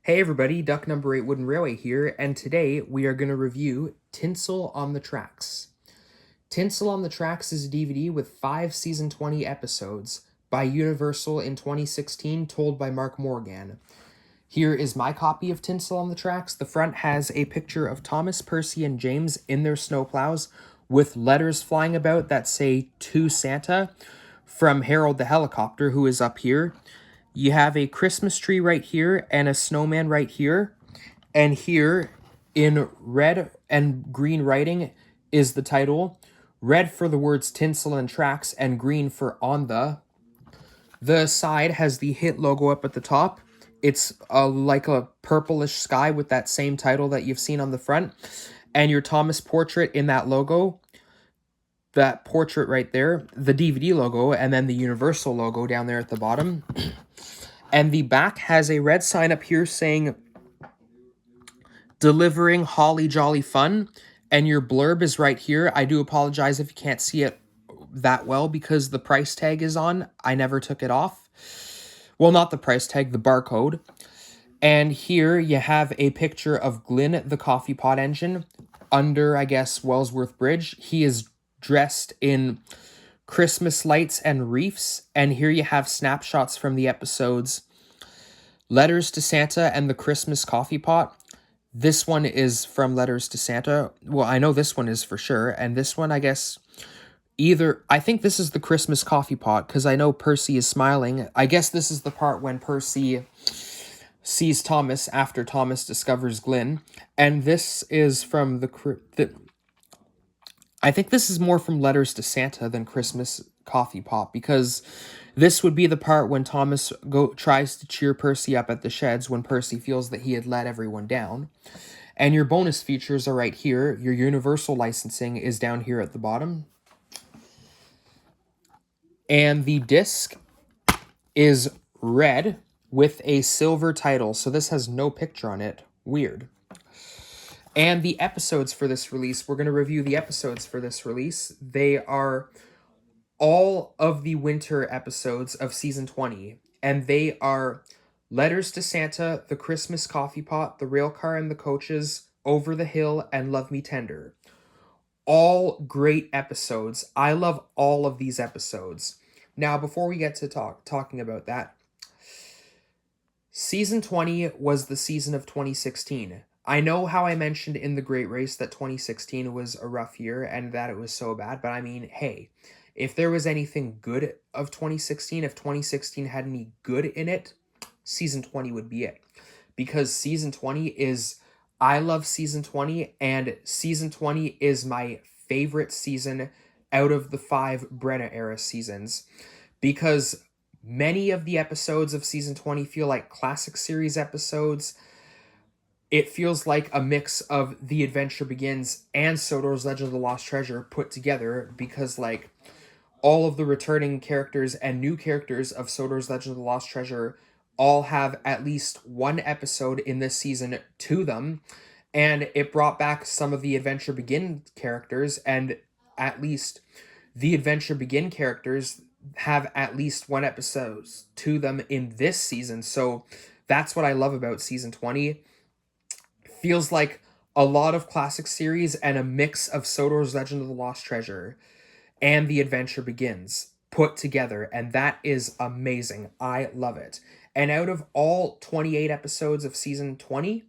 Hey everybody, Duck Number 8 Wooden Railway here, and today we are going to review Tinsel on the Tracks. Tinsel on the Tracks is a DVD with 5 season 20 episodes by Universal in 2016, told by Mark Morgan. Here is my copy of Tinsel on the Tracks. The front has a picture of Thomas, Percy, and James in their snowplows with letters flying about that say, "To Santa," from Harold the helicopter, who is up here. You have a Christmas tree right here and a snowman right here. And here, in red and green writing, is the title. Red for the words Tinsel and Tracks, and green for On The. The side has the hit logo up at the top. It's like a purplish sky with that same title that you've seen on the front. And your Thomas portrait in that logo. That portrait right there, the DVD logo, and then the Universal logo down there at the bottom. And the back has a red sign up here saying, "Delivering Holly Jolly Fun." And your blurb is right here. I do apologize if you can't see it that well because the price tag is on. I never took it off. Well, not the price tag, the barcode. And here you have a picture of Glyn, the coffee pot engine, under, I guess, Wellsworth Bridge. He is dressed in Christmas lights and reefs. And here you have snapshots from the episodes Letters to Santa and the Christmas Coffee Pot. This one is from Letters to Santa. Well, I know this one is for sure. And this one, I guess, I think this is the Christmas Coffee Pot because I know Percy is smiling. I guess this is the part when Percy sees Thomas after Thomas discovers Glyn. And this is from I think this is more from Letters to Santa than Christmas Coffee Pot, because this would be the part when Thomas tries to cheer Percy up at the sheds when Percy feels that he had let everyone down. And your bonus features are right here. Your Universal licensing is down here at the bottom. And the disc is red with a silver title. So this has no picture on it. Weird. And the episodes for this release, we're going to review the episodes for this release. They are all of the winter episodes of season 20. And they are Letters to Santa, The Christmas Coffee Pot, The Railcar and the Coaches, Over the Hill, and Love Me Tender. All great episodes. I love all of these episodes. Now, before we get to talking about that, season 20 was the season of 2016. I know how I mentioned in The Great Race that 2016 was a rough year and that it was so bad, but I mean, hey, if there was anything good of 2016, if 2016 had any good in it, season 20 would be it. Because season 20 is, I love season 20, and season 20 is my favorite season out of the 5 Brenna era seasons. Because many of the episodes of season 20 feel like classic series episodes. It feels like a mix of The Adventure Begins and Sodor's Legend of the Lost Treasure put together, because like all of the returning characters and new characters of Sodor's Legend of the Lost Treasure all have at least one episode in this season to them. And it brought back some of the Adventure Begin characters, and at least the Adventure Begin characters have at least one episode to them in this season. So that's what I love about season 20. Feels like a lot of classic series and a mix of Sodor's Legend of the Lost Treasure and The Adventure Begins put together, and that is amazing. I love it. And out of all 28 episodes of season 20,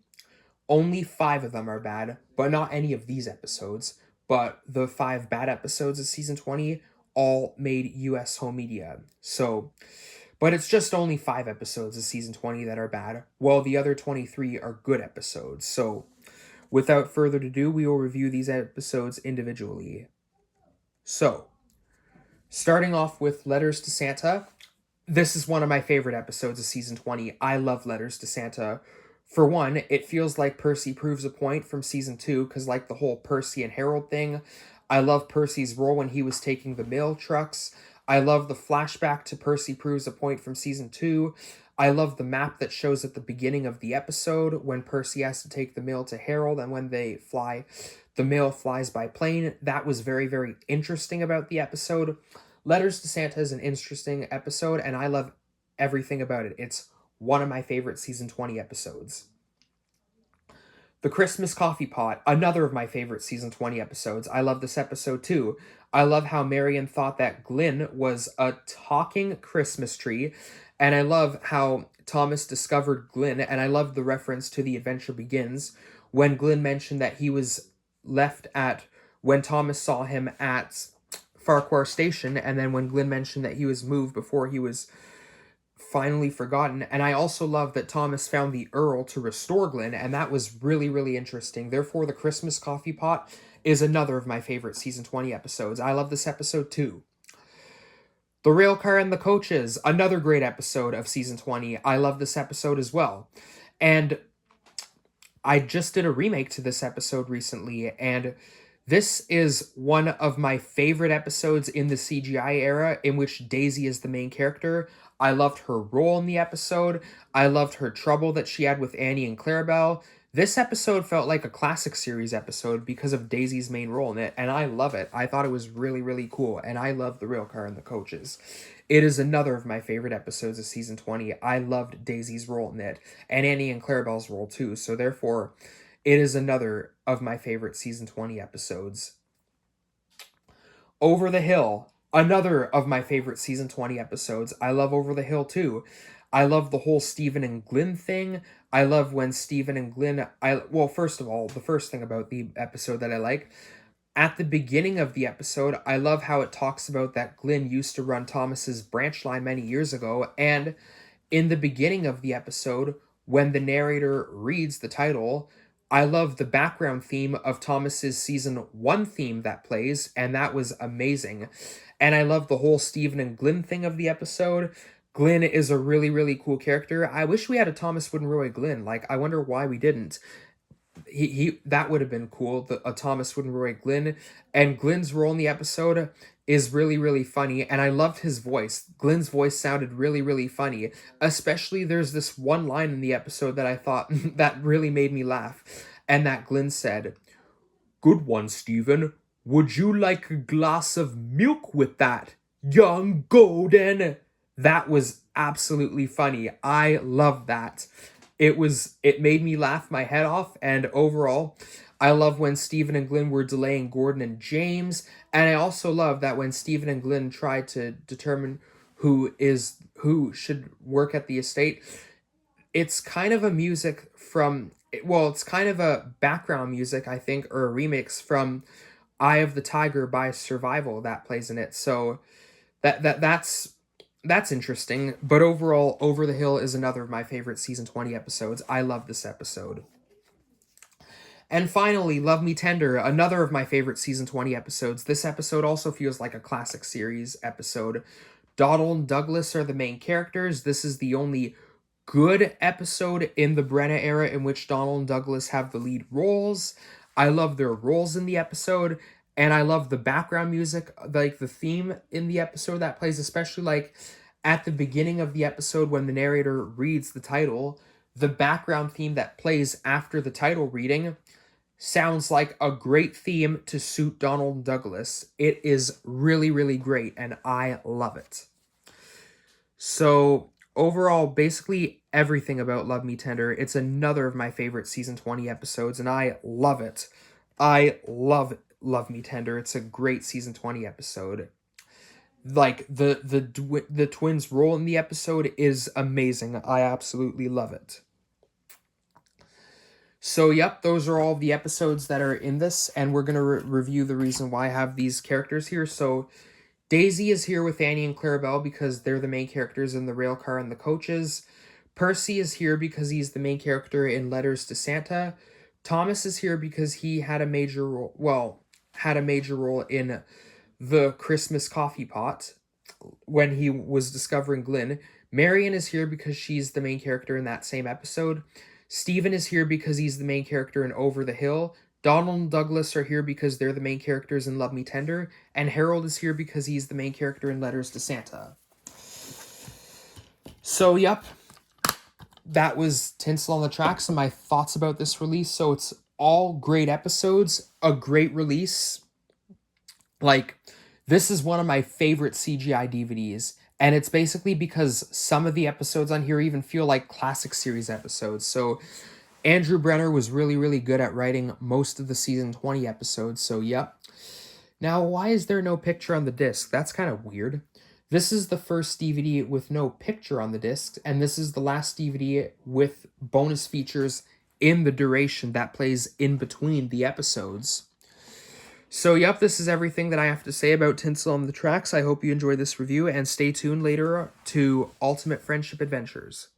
only 5 of them are bad, but not any of these episodes. But the 5 bad episodes of season 20 all made US home media. But it's just only 5 episodes of season 20 that are bad, while the other 23 are good episodes. So, without further ado, we will review these episodes individually. So, starting off with Letters to Santa, this is one of my favorite episodes of season 20. I love Letters to Santa. For one, it feels like Percy proves a point from season 2, because like the whole Percy and Harold thing, I love Percy's role when he was taking the mail trucks. I love the flashback to Percy proves a point from season 2. I love the map that shows at the beginning of the episode when Percy has to take the mail to Harold, and when they fly, the mail flies by plane. That was very, very interesting about the episode. Letters to Santa is an interesting episode, and I love everything about it. It's one of my favorite season 20 episodes. The Christmas Coffee Pot, another of my favorite season 20 episodes. I love this episode too. I love how Marion thought that Glyn was a talking Christmas tree. And I love how Thomas discovered Glyn. And I love the reference to The Adventure Begins when Glyn mentioned that he was left at, when Thomas saw him at Farquhar Station. And then when Glyn mentioned that he was moved before he was finally forgotten. And I also love that Thomas found the Earl to restore Glyn, and that was really, really interesting. Therefore, the Christmas Coffee Pot is another of my favorite season 20 episodes. I love this episode too. The Rail Car and the Coaches, another great episode of season 20. I love this episode as well. And I just did a remake to this episode recently, and this is one of my favorite episodes in the CGI era in which Daisy is the main character. I loved her role in the episode. I loved her trouble that she had with Annie and Clarabelle. This episode felt like a classic series episode because of Daisy's main role in it, and I love it. I thought it was really, really cool, and I love the Rail Car and the Coaches. It is another of my favorite episodes of season 20. I loved Daisy's role in it, and Annie and Clarabelle's role too, so therefore, it is another of my favorite season 20 episodes. Over the Hill, another of my favorite season 20 episodes. I love Over the Hill too. I love the whole Stephen and Glyn thing. I love when Stephen and Glyn, well, first of all, the first thing about the episode that I like, at the beginning of the episode, I love how it talks about that Glyn used to run Thomas's branch line many years ago, and in the beginning of the episode, when the narrator reads the title, I love the background theme of Thomas's season 1 theme that plays, and that was amazing. And I love the whole Stephen and Glyn thing of the episode. Glyn is a really, really cool character. I wish we had a Thomas Wooden-Roy Glyn. Like, I wonder why we didn't. He that would have been cool, a Thomas Wooden-Roy Glyn. And Glyn's role in the episode is really, really funny, and I loved his voice. Glyn's voice sounded really, really funny. Especially there's this one line in the episode that I thought that really made me laugh, and that Glyn said, "Good one, Stephen. Would you like a glass of milk with that, young golden?" That was absolutely funny. I love that. It made me laugh my head off, and overall, I love when Stephen and Glyn were delaying Gordon and James, and I also love that when Stephen and Glyn tried to determine who should work at the estate, it's kind of a music from, well, it's kind of a background music, I think, or a remix from Eye of the Tiger by Survival that plays in it. So that's interesting. But overall, Over the Hill is another of my favorite season 20 episodes. I love this episode. And finally, Love Me Tender, another of my favorite season 20 episodes. This episode also feels like a classic series episode. Donald and Douglas are the main characters. This is the only good episode in the Brenna era in which Donald and Douglas have the lead roles. I love their roles in the episode, and I love the background music, like the theme in the episode that plays, especially like at the beginning of the episode when the narrator reads the title. The background theme that plays after the title reading sounds like a great theme to suit Donald and Douglas. It is really, really great, and I love it. So overall, basically everything about Love Me Tender. It's another of my favorite season 20 episodes, and I love it. I love Love Me Tender. It's a great season 20 episode. Like, the twins' role in the episode is amazing. I absolutely love it. So, yep, those are all the episodes that are in this, and we're going to review the reason why I have these characters here. So, Daisy is here with Annie and Clarabelle because they're the main characters in the Rail Car and the Coaches. Percy is here because he's the main character in Letters to Santa. Thomas is here because he had a major role in the Christmas Coffee Pot when he was discovering Glyn. Marion is here because she's the main character in that same episode. Stephen is here because he's the main character in Over the Hill. Donald and Douglas are here because they're the main characters in Love Me Tender. And Harold is here because he's the main character in Letters to Santa. So, yep. That was Tinsel on the Tracks and my thoughts about this release. So it's all great episodes, a great release. Like, this is one of my favorite CGI DVDs. And it's basically because some of the episodes on here even feel like classic series episodes. So Andrew Brenner was really, really good at writing most of the season 20 episodes. So, yep. Now, why is there no picture on the disc? That's kind of weird. This is the first DVD with no picture on the disc, and this is the last DVD with bonus features in the duration that plays in between the episodes. So, yep, this is everything that I have to say about Tinsel on the Tracks. I hope you enjoyed this review, and stay tuned later to Ultimate Friendship Adventures.